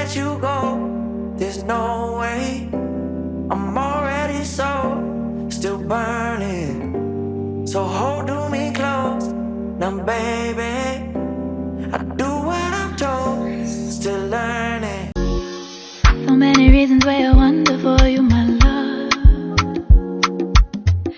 let you go. There's no way. I'm already still burning. So hold me close. Now, baby, I do what I'm told. Still learning. So many reasons why I wonder for you, my love.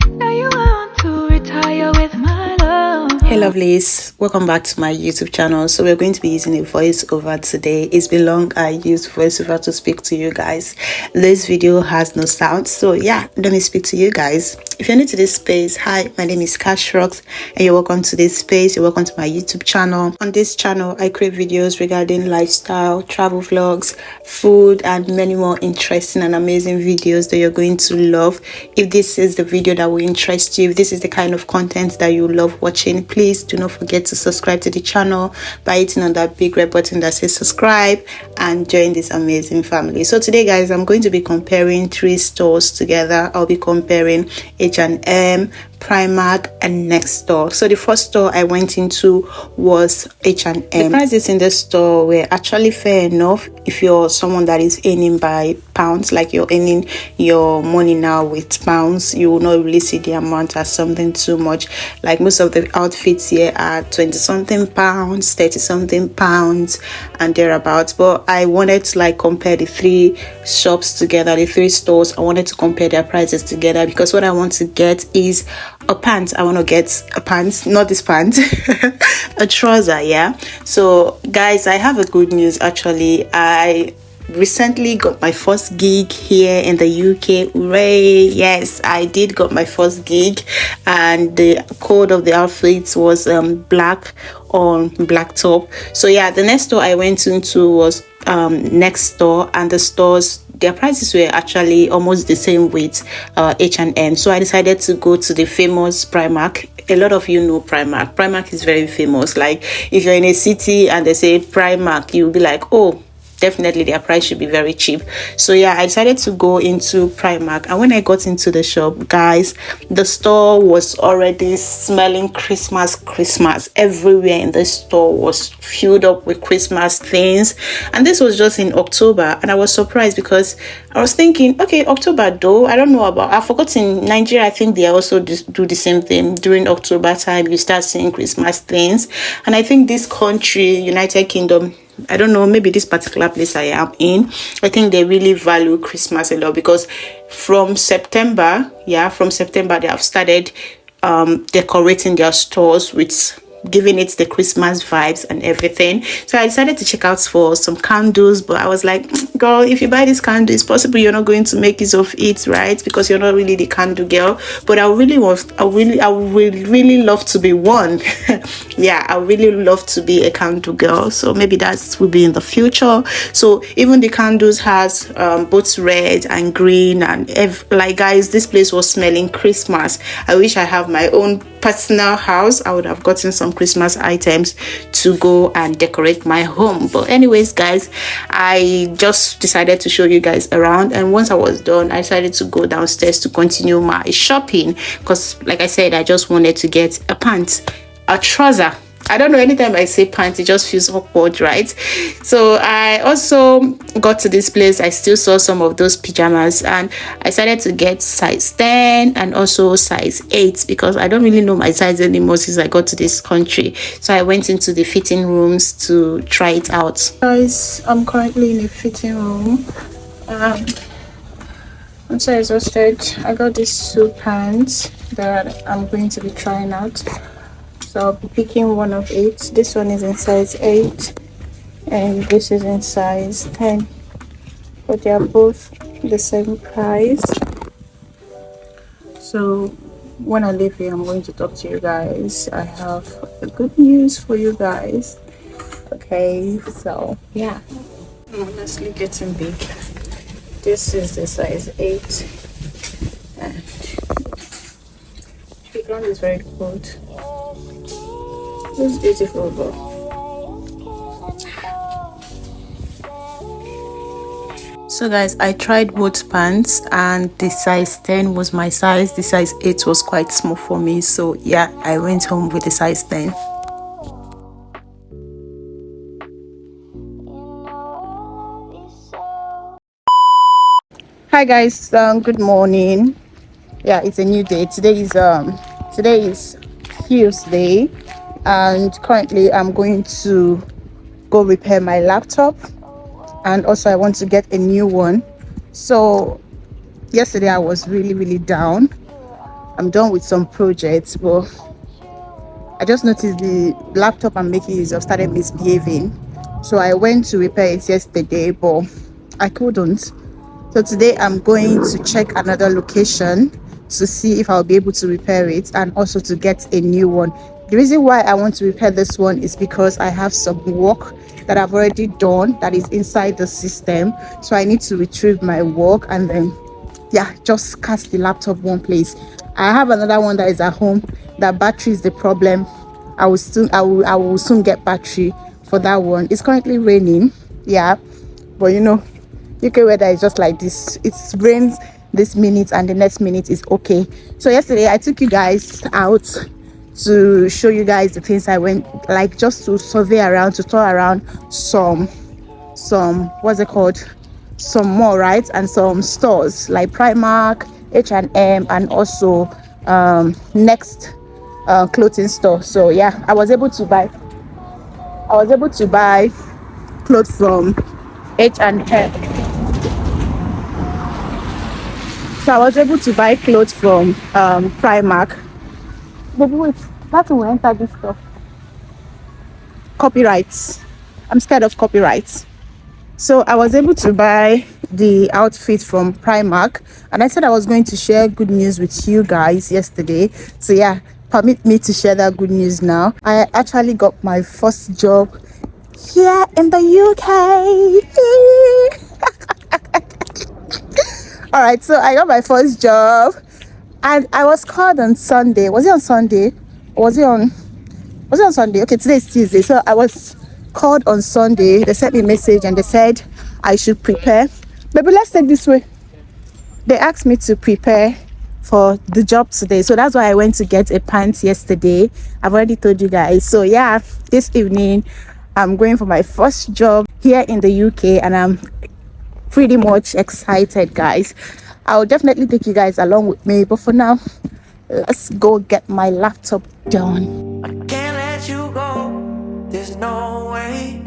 Now you want to retire with my love. Hey lovelies, welcome back to my YouTube channel. So we're going to be using a voiceover today. It's been long I used voiceover to speak to you guys. This video has no sound, so yeah, let me speak to you guys. If you're new to this space, hi, my name is Cash Rocks and you're welcome to this space. You're welcome to my YouTube channel. On this channel, I create videos regarding lifestyle, travel vlogs, food, and many more interesting and amazing videos that you're going to love. If this is the video that will interest you, if this is the kind of content that you love watching, please do not forget to subscribe to the channel by hitting on that big red button that says subscribe and join this amazing family. So today guys, I'm going to be comparing three stores together. I'll be comparing H&M, PRIMARK, and Next Store. So the first store I went into was H&M. The prices in the store were actually fair enough if you're someone that is earning by pounds, like you're earning your money now with pounds. You will not really see the amount as something too much. Like most of the outfits here are 20 something pounds, 30 something pounds and thereabouts. But I wanted to like compare the three shops together, the three stores. I wanted to compare their prices together because what I want to get is a pant. I want to get a pant, not this pant, a trouser. Yeah, so guys, I have a good news. Actually, I recently got my first gig here in the UK. Hooray! Yes, I did got my first gig, and the code of the outfits was black on black top. So yeah, the next store I went into was Next Store, and the stores, their prices were actually almost the same with H&M. So I decided to go to the famous PRIMARK. A lot of you know PRIMARK. PRIMARK is very famous. Like if you're in a city and they say PRIMARK, you'll be like, oh, definitely their price should be very cheap. So yeah, I decided to go into PRIMARK, and when I got into the shop, guys, the store was already smelling Christmas. Everywhere in the store was filled up with Christmas things, and this was just in October. And I was surprised because I was thinking, okay, October though, I don't know about, I forgot, in Nigeria I think they also do the same thing. During October time you start seeing Christmas things, and I think this country, United Kingdom, I don't know, maybe this particular place I am in, I think they really value Christmas a lot, because from September they have started decorating their stores with giving it the Christmas vibes and everything. So I decided to check out for some candles, but I was like, girl, if you buy this candle, it's possible you're not going to make use of it, right? Because you're not really the candle girl. But I would really love to be one. Yeah, I really love to be a candle girl. So maybe that will be in the future. So even the candles has both red and green, and like guys, this place was smelling Christmas. I wish I have my own personal house. I would have gotten some Christmas items to go and decorate my home. But anyways guys, I just decided to show you guys around, and once I was done, I decided to go downstairs to continue my shopping, because like I said, I just wanted to get a pant, a trouser. I don't know, anytime I say pants, it just feels awkward, right? So I also got to this place. I still saw some of those pajamas, and I decided to get size 10 and also size 8 because I don't really know my size anymore since I got to this country. So I went into the fitting rooms to try it out. Guys, I'm currently in a fitting room. I'm so exhausted. I got these two pants that I'm going to be trying out. So I'll be picking one of it. This one is in size 8 and this is in size 10, but they are both the same price. So when I leave here, I'm going to talk to you guys. I have a good news for you guys. Okay, so yeah, I'm honestly getting big. This is the size 8 and the ground is very cold. It's beautiful though. So guys, I tried both pants, and the size 10 was my size. The size 8 was quite small for me, so yeah, I went home with the size 10. Hi guys, good morning. Yeah, it's a new day. Today is Tuesday, and currently I'm going to go repair my laptop, and also I want to get a new one. So yesterday I was really down. I'm done with some projects, but I just noticed the laptop I'm making use of started misbehaving. So I went to repair it yesterday, but I couldn't. So today I'm going to check another location to see if I'll be able to repair it and also to get a new one. The reason why I want to repair this one is because I have some work that I've already done that is inside the system. So I need to retrieve my work and then just cast the laptop one place. I have another one that is at home. That battery is the problem. I will soon get battery for that one. It's currently raining, but UK weather is just like this. It rains this minute and the next minute is okay. So yesterday I took you guys out to show you guys the things I went, like just to survey around, to tour around some what's it called, some more, right? And some stores like Primark, H&M, and also Next clothing store. So yeah, I was able to buy clothes from H&M. So I was able to buy clothes from Primark. But wait, that will enter this stuff. Copyrights. I'm scared of copyrights. So I was able to buy the outfit from Primark, and I said I was going to share good news with you guys yesterday. So yeah, permit me to share that good news now. I actually got my first job here in the UK. All right, so I got my first job, and I was called on Sunday. Was it on Sunday? Or was it on Sunday? Okay, today is Tuesday. So I was called on Sunday. They sent me a message and they said I should prepare. Maybe let's take this way. They asked me to prepare for the job today. So that's why I went to get a pants yesterday. I've already told you guys. So yeah, this evening I'm going for my first job here in the UK, and I'm pretty much excited, guys. I'll definitely take you guys along with me, but for now, let's go get my laptop done. I can't let you go. There's no way.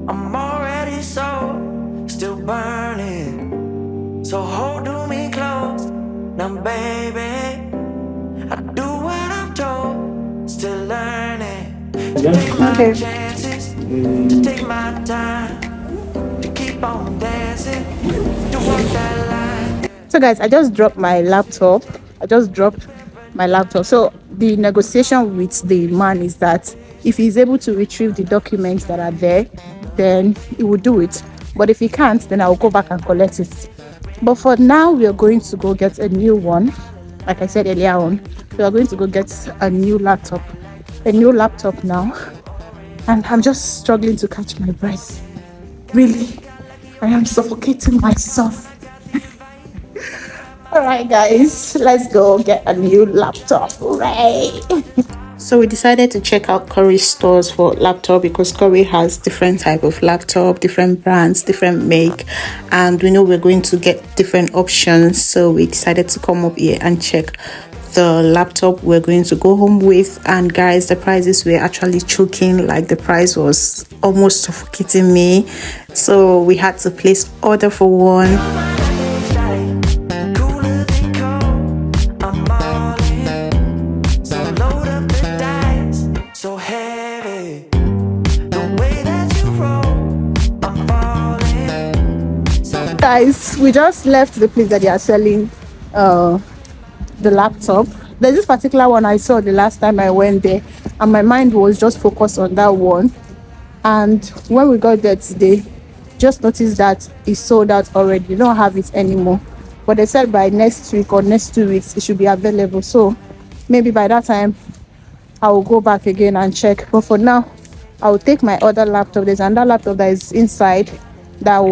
I'm already still burning. So hold me close. Now, baby, I do what I'm told. Still learning. So take my chances. Take my time. Keep on dancing. To walk that line. So guys, I just dropped my laptop. So the negotiation with the man is that if he's able to retrieve the documents that are there, then he will do it. But if he can't, then I'll go back and collect it. But for now, we are going to go get a new one. Like I said earlier on, we are going to go get a new laptop now. And I'm just struggling to catch my breath. Really, I am suffocating myself. All right, guys, let's go get a new laptop. Right. So we decided to check out Curry's stores for laptop, because Curry has different type of laptop, different brands, different make, and we know we're going to get different options. So we decided to come up here and check the laptop we're going to go home with. And guys, the prices were actually choking. Like, the price was almost suffocating me, so we had to place order for one. Guys, we just left the place that they are selling the laptop. There's this particular one I saw the last time I went there, and my mind was just focused on that one. And when we got there today, just noticed that it's sold out already. You don't have it anymore, but they said by next week or next 2 weeks it should be available. So maybe by that time I will go back again and check. But for now, I will take my other laptop. There's another laptop that is inside that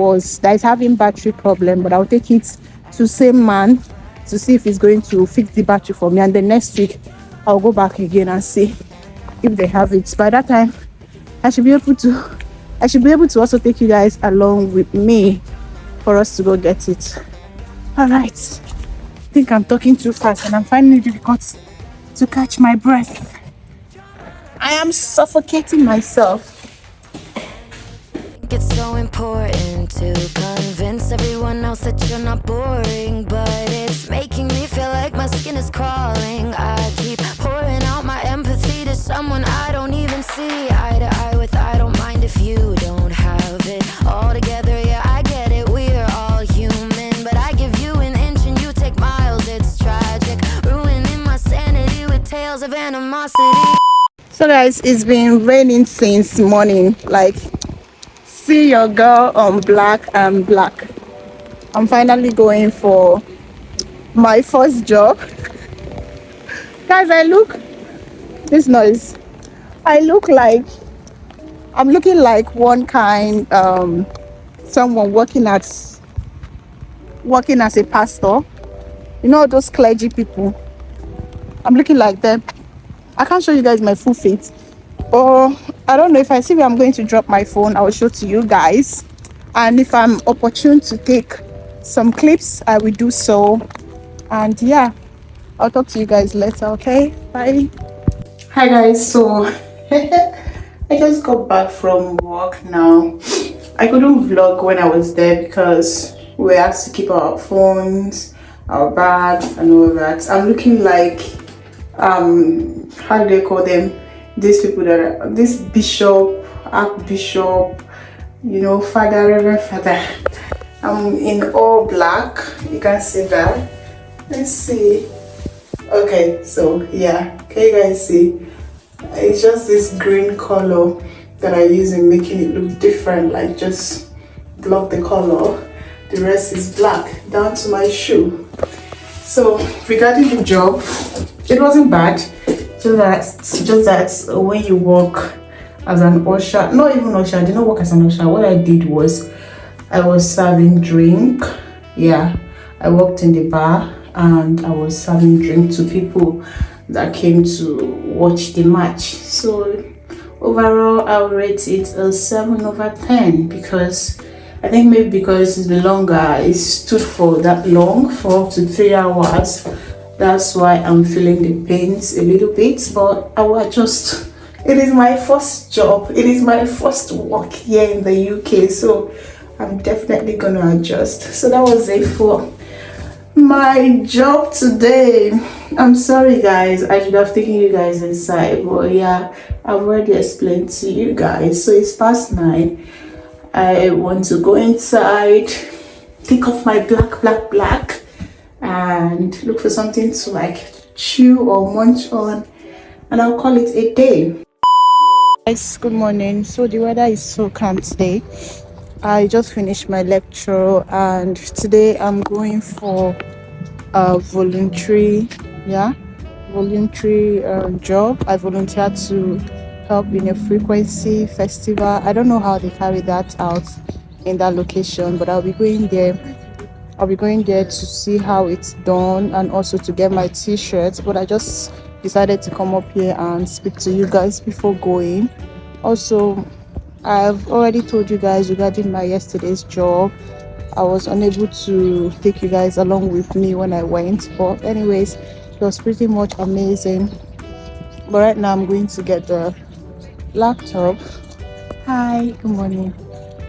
is having battery problem, but I'll take it to same man to see if he's going to fix the battery for me, and then next week I'll go back again and see if they have it. By that time, I should be able to also take you guys along with me for us to go get it. All right. I think I'm talking too fast and I'm finding it difficult to catch my breath. I am suffocating myself. It's so important to convince everyone else that you're not boring, but it's making me feel like my skin is crawling. I keep pouring out my empathy to someone I don't even see eye to eye with. I don't mind if you don't have it all together. Yeah, I get it, we're all human, but I give you an inch and you take miles. It's tragic, ruining my sanity with tales of animosity. So guys, it's been raining since morning. Like, see your girl on black and black. I'm finally going for my first job. Guys, I look like I'm looking like one kind someone working as a pastor. You know those clergy people. I'm looking like them. I can't show you guys my full face, or I don't know. If I see where I'm going to drop my phone, I will show to you guys, and if I'm opportune to take some clips, I will do so. And yeah, I'll talk to you guys later. Okay, bye. Hi guys, so I just got back from work now. I couldn't vlog when I was there because we had to keep our phones, our bags and all that. I'm looking like how do they call them, these people that are this bishop, archbishop, you know, father, reverend father. I'm in all black, you can see that. Let's see. Okay, so yeah, can you guys see? It's just this green color that I use in making it look different, like just block the color. The rest is black down to my shoe. So regarding the job, it wasn't bad. Just that when you work as an usher, not even usher, I did not work as an usher. What I did was I was serving drink. Yeah, I worked in the bar and I was serving drink to people that came to watch the match. So overall, I'll rate it a 7/10 because I think maybe because it's been longer, it stood for that long, for up to 3 hours. That's why I'm feeling the pains a little bit, but I will adjust. It is my first job. It is my first work here in the UK, so I'm definitely gonna adjust. So that was it for my job today. I'm sorry guys, I should have taken you guys inside, but yeah, I've already explained to you guys. So it's past 9. I want to go inside, take off my black and look for something to like chew or munch on, and I'll call it a day. Guys, good morning. So the weather is so calm today. I just finished my lecture and today I'm going for a voluntary job. I volunteered to help in a frequency festival. I don't know how they carry that out in that location, but I'll be going there to see how it's done and also to get my t-shirts. But I just decided to come up here and speak to you guys before going. Also, I've already told you guys regarding my yesterday's job. I was unable to take you guys along with me when I went, but anyways, it was pretty much amazing. But right now I'm going to get the laptop. Hi, good morning.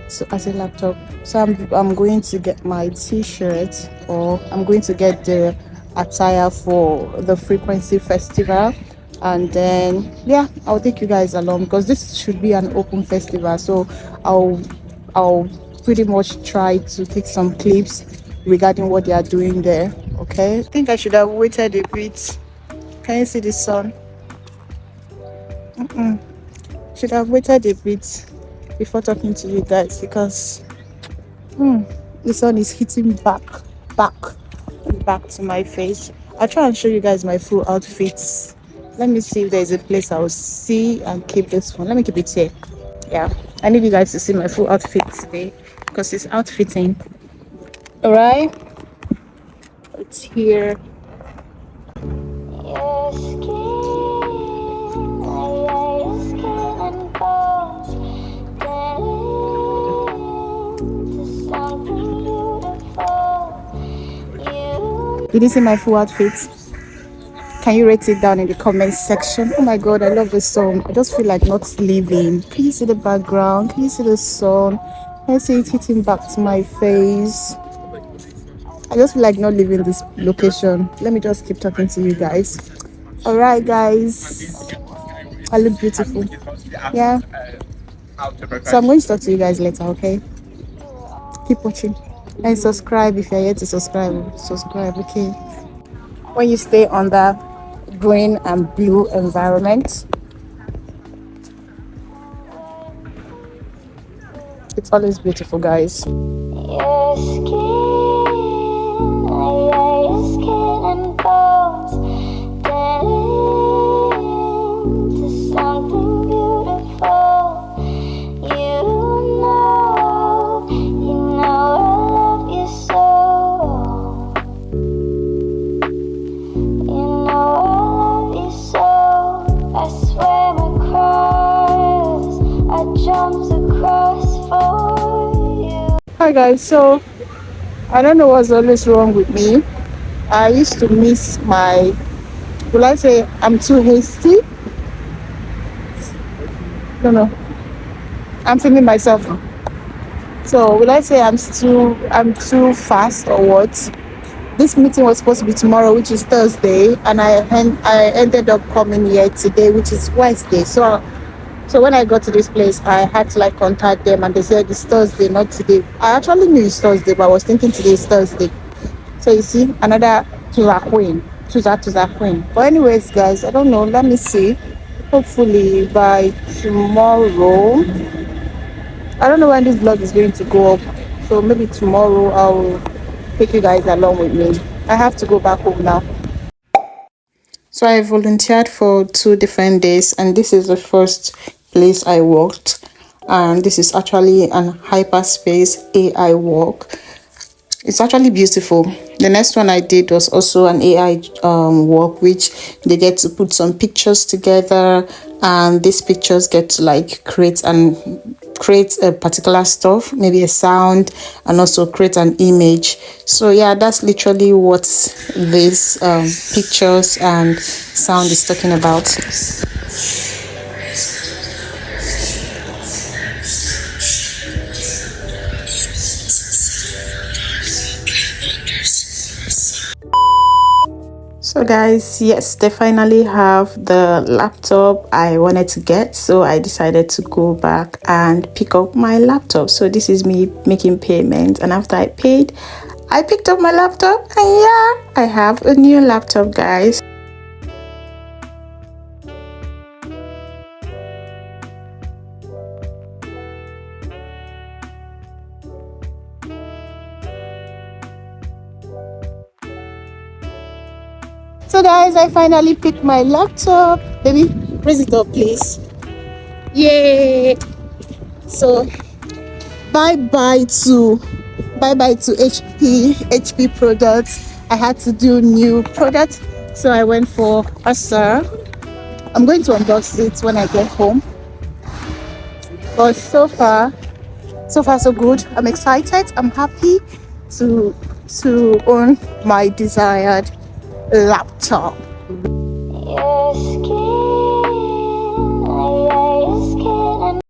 So I said laptop. So I'm going to get my t-shirt, or I'm going to get the attire for the frequency festival, and then yeah, I'll take you guys along because this should be an open festival. So I'll pretty much try to take some clips regarding what they are doing there. Okay, I think I should have waited a bit. Can you see the sun? Should have waited a bit before talking to you guys because the sun is hitting back to my face. I'll try and show you guys my full outfits. Let me see if there's a place I will see and keep this one. Let me keep it here. Yeah, I need you guys to see my full outfit today because it's outfitting. All right, it's here. Did you see my full outfit? Can you rate it down in the comment section? Oh my god, I love this song. I just feel like not leaving. Can you see the background? Can you see the sun? Can you see it hitting back to my face? I just feel like not leaving this location. Let me just keep talking to you guys. All right, guys. I look beautiful. Yeah. So I'm going to talk to you guys later, okay? Keep watching. And subscribe if you're yet to subscribe. Subscribe, okay? When you stay on the green and blue environment, it's always beautiful, guys. Your skin and bones turn into something beautiful. You know I love you so. You know I love you so. I swam across, I jumped across for you. Hi guys, so I don't know what's always wrong with me. I used to miss my, will I say I'm too hasty? No, no, I'm feeling myself. So will I say I'm too fast or what? This meeting was supposed to be tomorrow, which is Thursday, and I ended up coming here today, which is Wednesday. So when I got to this place, I had to like contact them, and they said it's Thursday, not today. I actually knew it's Thursday, but I was thinking today is Thursday. So you see, another to that queen. But anyways, guys, I don't know. Let me see. Hopefully by tomorrow. I don't know when this vlog is going to go up. So maybe tomorrow I'll take you guys along with me. I have to go back home now. So I volunteered for 2 different days, and this is the first place I worked. And this is actually an hyperspace AI walk. It's actually beautiful. The next one I did was also an AI walk, which they get to put some pictures together, and these pictures get to like create a particular stuff, maybe a sound, and also create an image. So yeah, that's literally what this pictures and sound is talking about. So guys, yes, they finally have the laptop I wanted to get, so I decided to go back and pick up my laptop. So this is me making payment, and after I paid, I picked up my laptop, and yeah, I have a new laptop, guys. So guys, I finally picked my laptop. Baby, raise it up, please. Yay! So bye-bye to HP products. I had to do new products, so I went for Asa. I'm going to unbox it when I get home. But so far so good. I'm excited. I'm happy to own my desired laptop.